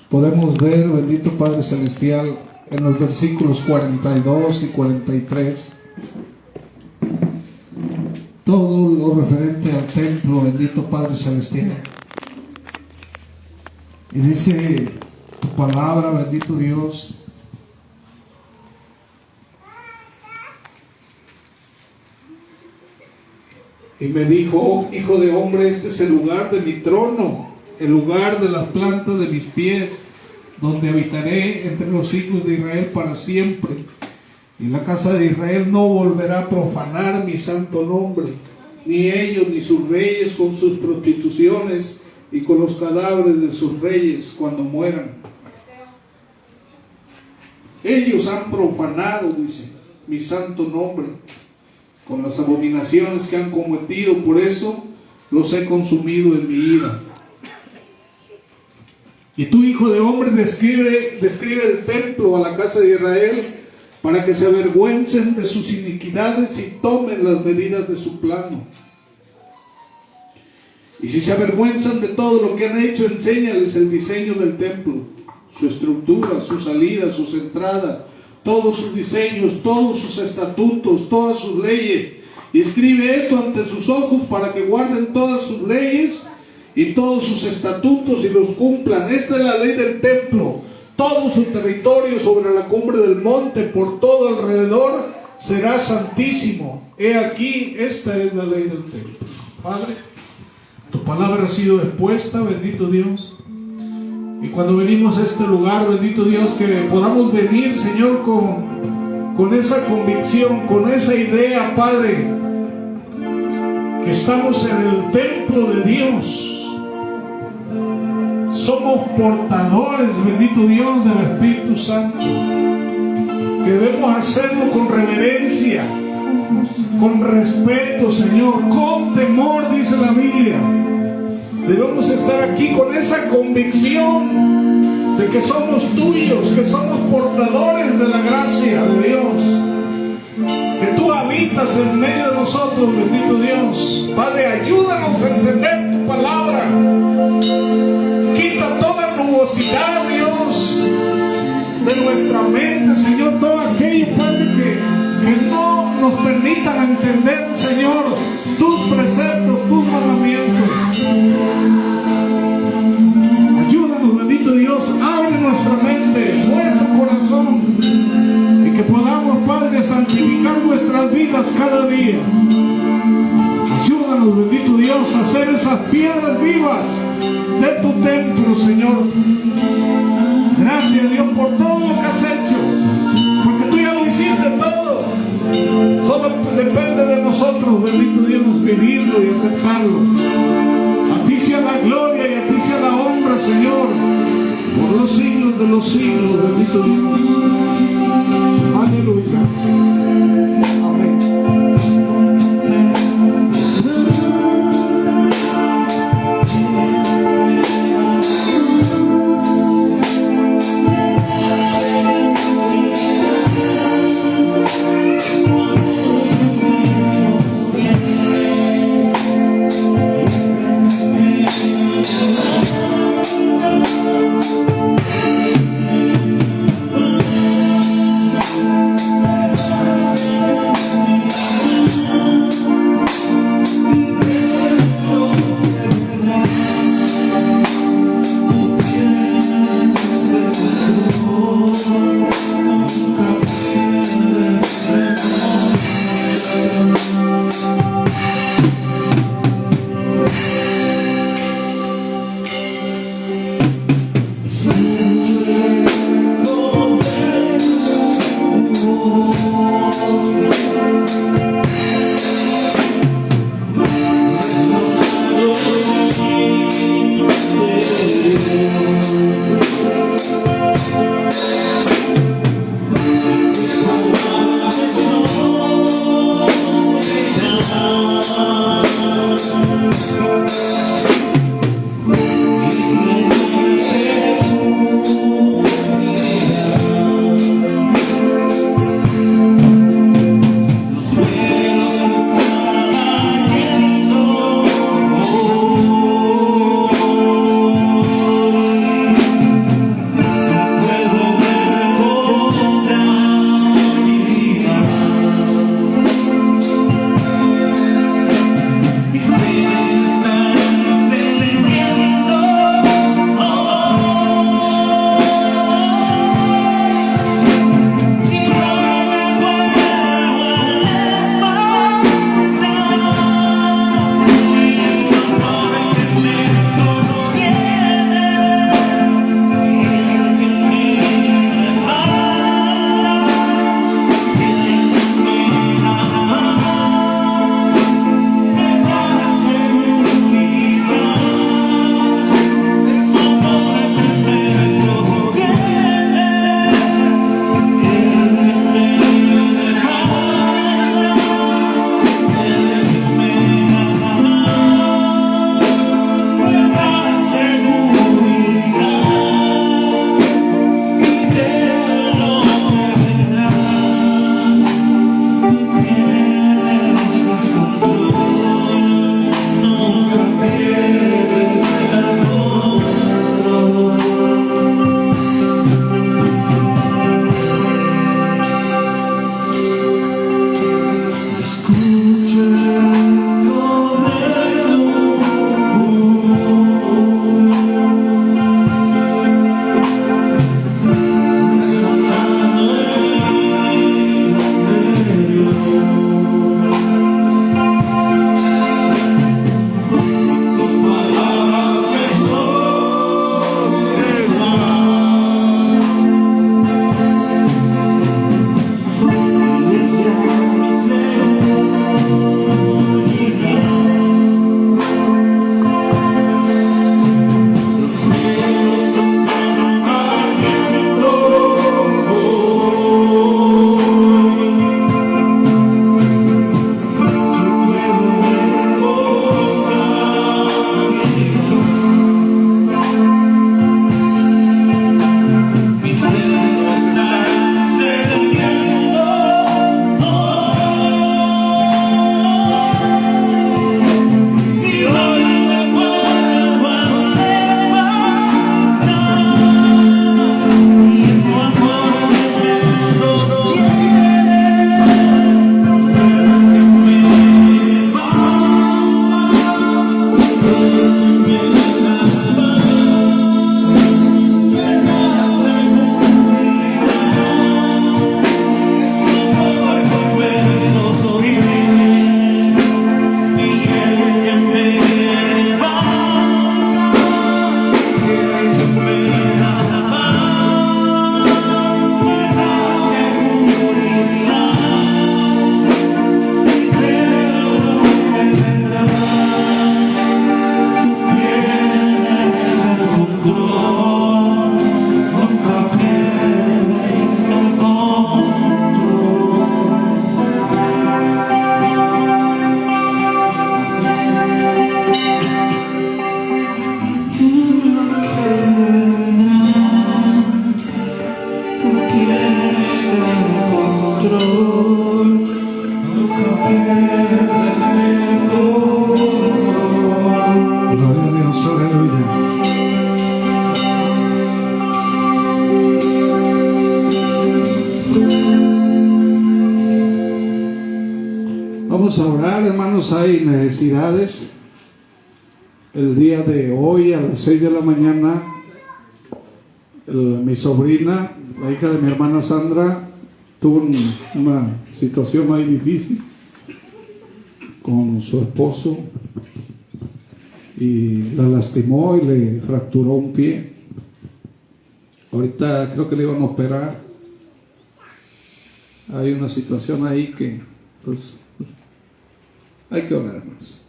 Podemos ver, bendito Padre Celestial, en los versículos 42 y 43, todo lo referente al templo, bendito Padre Celestial. Y dice tu palabra, bendito Dios, y me dijo, oh, hijo de hombre, este es el lugar de mi trono, el lugar de las plantas de mis pies, donde habitaré entre los hijos de Israel para siempre. Y la casa de Israel no volverá a profanar mi santo nombre, ni ellos ni sus reyes con sus prostituciones y con los cadáveres de sus reyes cuando mueran. Ellos han profanado, dice, mi santo nombre, con las abominaciones que han cometido, por eso los he consumido en mi ira. Y tú, hijo de hombre, describe el templo a la casa de Israel, para que se avergüencen de sus iniquidades y tomen las medidas de su plano. Y si se avergüenzan de todo lo que han hecho, enséñales el diseño del templo, su estructura, su salida, sus entradas, todos sus diseños, todos sus estatutos, todas sus leyes. Y escribe esto ante sus ojos para que guarden todas sus leyes y todos sus estatutos y los cumplan. Esta es la ley del templo. Todo su territorio sobre la cumbre del monte, por todo alrededor, será santísimo. He aquí, esta es la ley del templo. Padre, tu palabra ha sido expuesta, bendito Dios. Y cuando venimos a este lugar, bendito Dios, que podamos venir, Señor, con esa convicción, con esa idea, Padre, que estamos en el templo de Dios. Somos portadores, bendito Dios, del Espíritu Santo. Que debemos hacerlo con reverencia, con respeto, Señor, con temor, dice la Biblia. Debemos estar aquí con esa convicción de que somos tuyos, que somos portadores de la gracia de Dios, que tú habitas en medio de nosotros, bendito Dios. Padre, ayúdanos a entender tu palabra. Quita toda nubosidad, Dios, de nuestra mente, Señor, todo aquello, Padre, que no nos permitan entender, Señor, tus preceptos, tus mandamientos. Ayúdanos, bendito Dios, abre nuestra mente, nuestro corazón, y que podamos, Padre, santificar nuestras vidas cada día. Ayúdanos, bendito Dios, a hacer esas piedras vivas de tu templo, Señor. Gracias, Dios, por todo lo que has hecho, porque tú ya lo hiciste todo. Solo depende de nosotros, bendito Dios, vivirlo y aceptarlo. A ti sea la gloria y a ti sea la honra, Señor, por los siglos de los siglos, bendito Dios. Aleluya. Amén. Vamos a orar, hermanos. Hay necesidades. El día de hoy a las 6 de la mañana, mi sobrina, la hija de mi hermana Sandra, tuvo una situación muy difícil con su esposo y la lastimó y le fracturó un pie. Ahorita creo que le iban a operar. Hay una situación ahí que pues hay que orar más.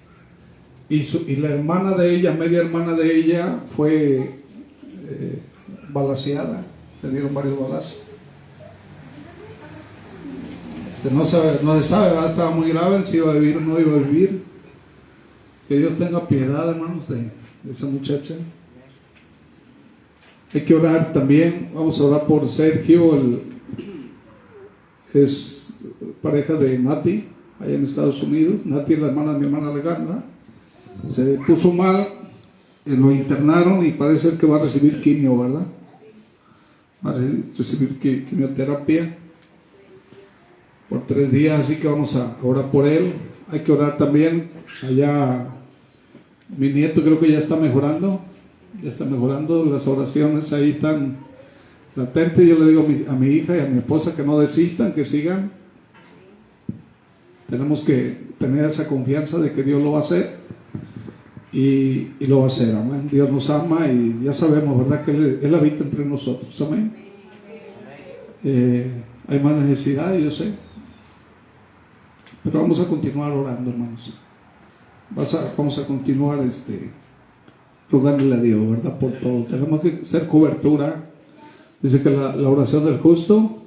Y la hermana de ella, media hermana de ella, fue balaceada. Le dieron varios balazos. No se sabe, ¿verdad? Estaba muy grave, si iba a vivir o no iba a vivir. Que Dios tenga piedad, hermanos, de esa muchacha. Hay que orar también. Vamos a orar por Sergio, es pareja de Nati, allá en Estados Unidos. Nati es la hermana de mi hermana Alejandra. Se puso mal, lo internaron y parece que va a recibir quimio, ¿verdad? Va a recibir quimioterapia por 3 días, así que vamos a orar por él. Hay que orar también. Allá mi nieto creo que ya está mejorando, las oraciones ahí están latentes. Yo le digo a mi hija y a mi esposa que no desistan, que sigan. Tenemos que tener esa confianza de que Dios lo va a hacer y lo va a hacer, amén. Dios nos ama y ya sabemos, ¿verdad?, que Él habita entre nosotros, amén. Hay más necesidad, yo sé, pero vamos a continuar orando, hermanos. Vamos a continuar rogándole a Dios, ¿verdad?, por todo. Tenemos que hacer cobertura. Dice que la oración del justo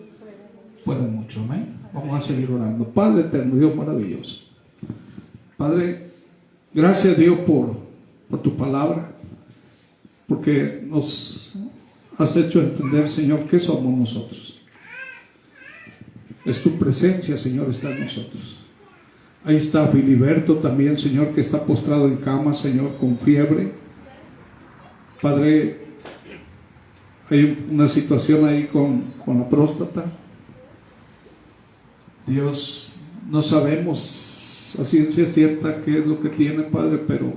puede mucho, amén. Vamos a seguir orando. Padre eterno, Dios maravilloso, Padre, gracias, Dios, por tu palabra, porque nos has hecho entender, Señor, qué somos nosotros. Es tu presencia, Señor, está en nosotros. Ahí está Filiberto también, Señor, que está postrado en cama, Señor, con fiebre. Padre, hay una situación ahí con la próstata. Dios, no sabemos a ciencia cierta qué es lo que tiene, Padre, pero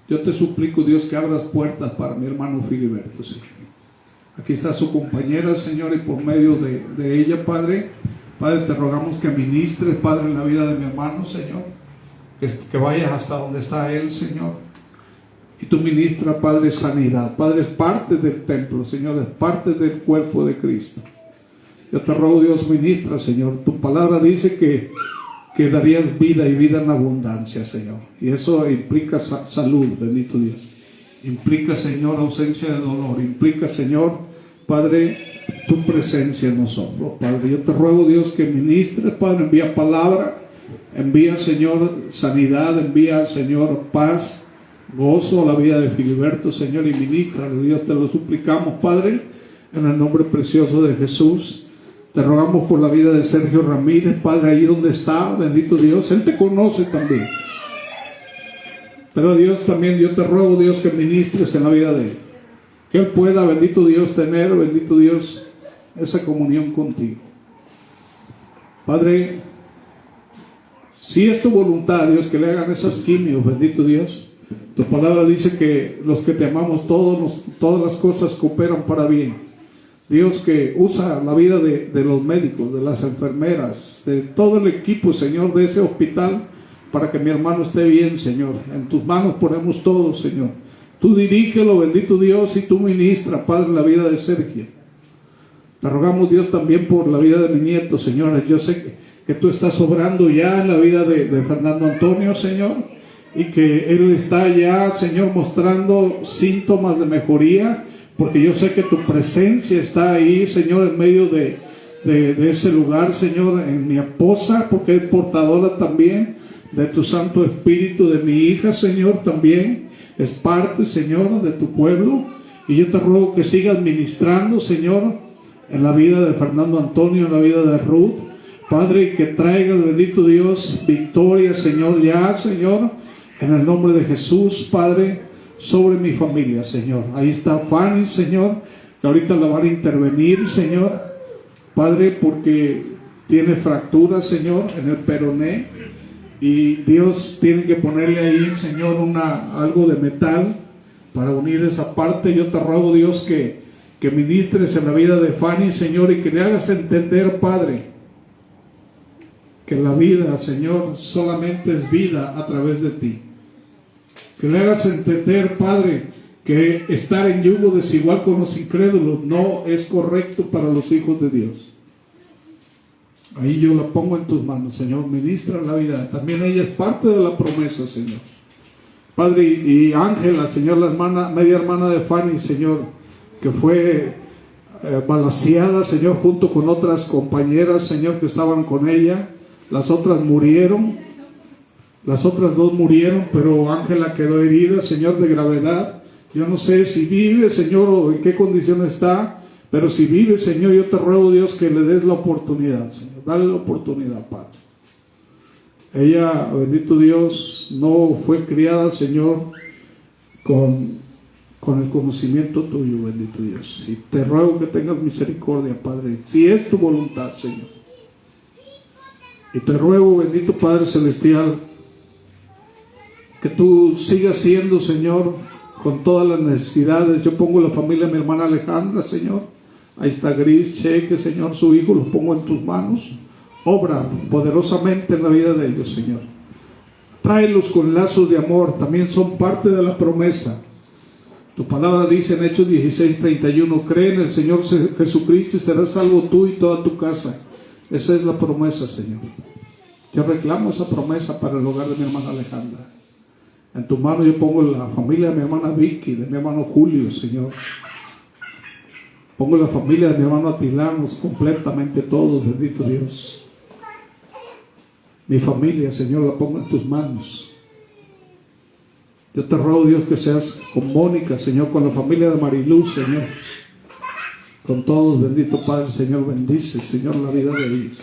yo te suplico, Dios, que abras puertas para mi hermano Filiberto, Señor. Aquí está su compañera, Señor, y por medio de ella, Padre, te rogamos que ministres, Padre, en la vida de mi hermano, Señor, que vayas hasta donde está él, Señor, y tú ministra, Padre, sanidad. Padre, es parte del templo, Señor, es parte del cuerpo de Cristo. Yo te ruego, Dios, ministra, Señor. Tu palabra dice que darías vida y vida en abundancia, Señor. Y eso implica salud, bendito Dios. Implica, Señor, ausencia de dolor. Implica, Señor, Padre, tu presencia en nosotros, Padre. Yo te ruego, Dios, que ministres, Padre. Envía palabra, envía, Señor, sanidad, envía, Señor, paz, gozo a la vida de Filiberto, Señor, y ministra, Dios, te lo suplicamos, Padre, en el nombre precioso de Jesús. Te rogamos por la vida de Sergio Ramírez, Padre, ahí donde está, bendito Dios. Él te conoce también. Pero Dios, también yo te ruego, Dios, que ministres en la vida de él. Que él pueda, bendito Dios, tener, bendito Dios, esa comunión contigo. Padre, si es tu voluntad, Dios, que le hagan esas quimios, bendito Dios. Tu palabra dice que los que te amamos, todas las cosas cooperan para bien. Dios, que usa la vida de los médicos, de las enfermeras, de todo el equipo, Señor, de ese hospital, para que mi hermano esté bien, Señor. En tus manos ponemos todo, Señor. Tú dirígelo, bendito Dios, y tú ministra, Padre, la vida de Sergio. Te rogamos, Dios, también por la vida de mi nieto, Señor. Yo sé que tú estás obrando ya en la vida de Fernando Antonio, Señor, y que él está ya, Señor, mostrando síntomas de mejoría, porque yo sé que tu presencia está ahí, Señor, en medio de ese lugar, Señor, en mi esposa, porque es portadora también de tu Santo Espíritu, de mi hija, Señor, también es parte, Señor, de tu pueblo. Y yo te ruego que sigas ministrando, Señor, en la vida de Fernando Antonio, en la vida de Ruth, Padre, que traiga, bendito Dios, victoria, Señor, ya, Señor, en el nombre de Jesús, Padre, sobre mi familia, Señor. Ahí está Fanny, Señor, que ahorita la van a intervenir, Señor, Padre, porque tiene fracturas, Señor, en el peroné. y Dios tiene que ponerle ahí, Señor, algo de metal para unir esa parte. Yo te ruego, Dios, que ministres en la vida de Fanny, Señor, y que le hagas entender, Padre, que la vida, Señor, solamente es vida a través de ti. Que le hagas entender, Padre, que estar en yugo desigual con los incrédulos no es correcto para los hijos de Dios. Ahí yo la pongo en tus manos, Señor. Ministra la vida. También ella es parte de la promesa, Señor. Padre, y Ángela, Señor, la hermana, media hermana de Fanny, Señor, que fue balaceada, Señor, junto con otras compañeras, Señor, que estaban con ella. Las otras murieron. Las otras dos murieron, pero Ángela quedó herida, Señor, de gravedad. Yo no sé si vive, Señor, o en qué condición está. Pero si vive, Señor, yo te ruego, Dios, que le des la oportunidad, Señor. Dale la oportunidad, Padre. Ella, bendito Dios, no fue criada, Señor, con el conocimiento tuyo, bendito Dios. Y te ruego que tengas misericordia, Padre, si es tu voluntad, Señor. Y te ruego, bendito Padre Celestial, que tú sigas siendo, Señor, con todas las necesidades. Yo pongo la familia de mi hermana Alejandra, Señor. Ahí está Gris, Cheque, Señor, su hijo, los pongo en tus manos. Obra poderosamente en la vida de ellos, Señor. Tráelos con lazos de amor, también son parte de la promesa. Tu palabra dice en Hechos 16:31, cree en el Señor Jesucristo y serás salvo tú y toda tu casa. Esa es la promesa, Señor. Yo reclamo esa promesa para el hogar de mi hermana Alejandra. En tu mano yo pongo la familia de mi hermana Vicky, de mi hermano Julio, Señor. Pongo la familia de mi hermano Atilanos, completamente todos, bendito Dios. Mi familia, Señor, la pongo en tus manos. Yo te ruego, Dios, que seas con Mónica, Señor, con la familia de Mariluz, Señor. Con todos, bendito Padre, Señor, bendice, Señor, la vida de ellos.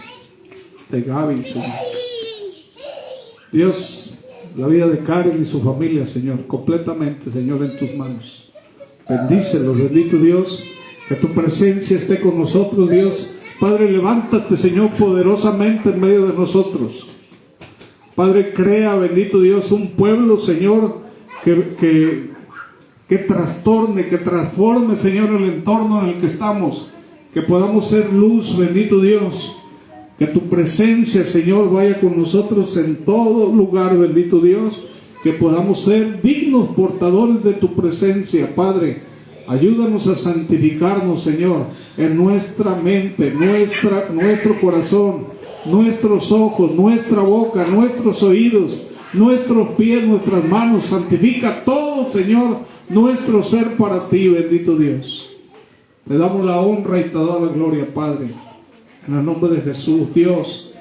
De Gaby, Señor. Dios, la vida de Karen y su familia, Señor, completamente, Señor, en tus manos. Bendícelos, bendito Dios. Que tu presencia esté con nosotros, Dios. Padre, levántate, Señor, poderosamente en medio de nosotros. Padre, crea, bendito Dios, un pueblo, Señor, que trastorne, que transforme, Señor, el entorno en el que estamos. Que podamos ser luz, bendito Dios. Que tu presencia, Señor, vaya con nosotros en todo lugar, bendito Dios. Que podamos ser dignos portadores de tu presencia, Padre. Ayúdanos a santificarnos, Señor, en nuestra mente, nuestro corazón, nuestros ojos, nuestra boca, nuestros oídos, nuestros pies, nuestras manos. Santifica todo, Señor, nuestro ser para ti, bendito Dios. Le damos la honra y te damos la gloria, Padre. En el nombre de Jesús, Dios,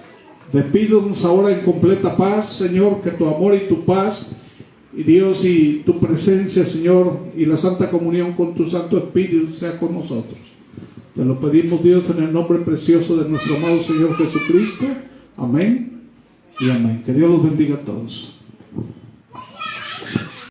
despídanos ahora en completa paz, Señor, que tu amor y tu paz, y Dios, y tu presencia, Señor, y la santa comunión con tu Santo Espíritu sea con nosotros. Te lo pedimos, Dios, en el nombre precioso de nuestro amado Señor Jesucristo. Amén y amén. Que Dios los bendiga a todos.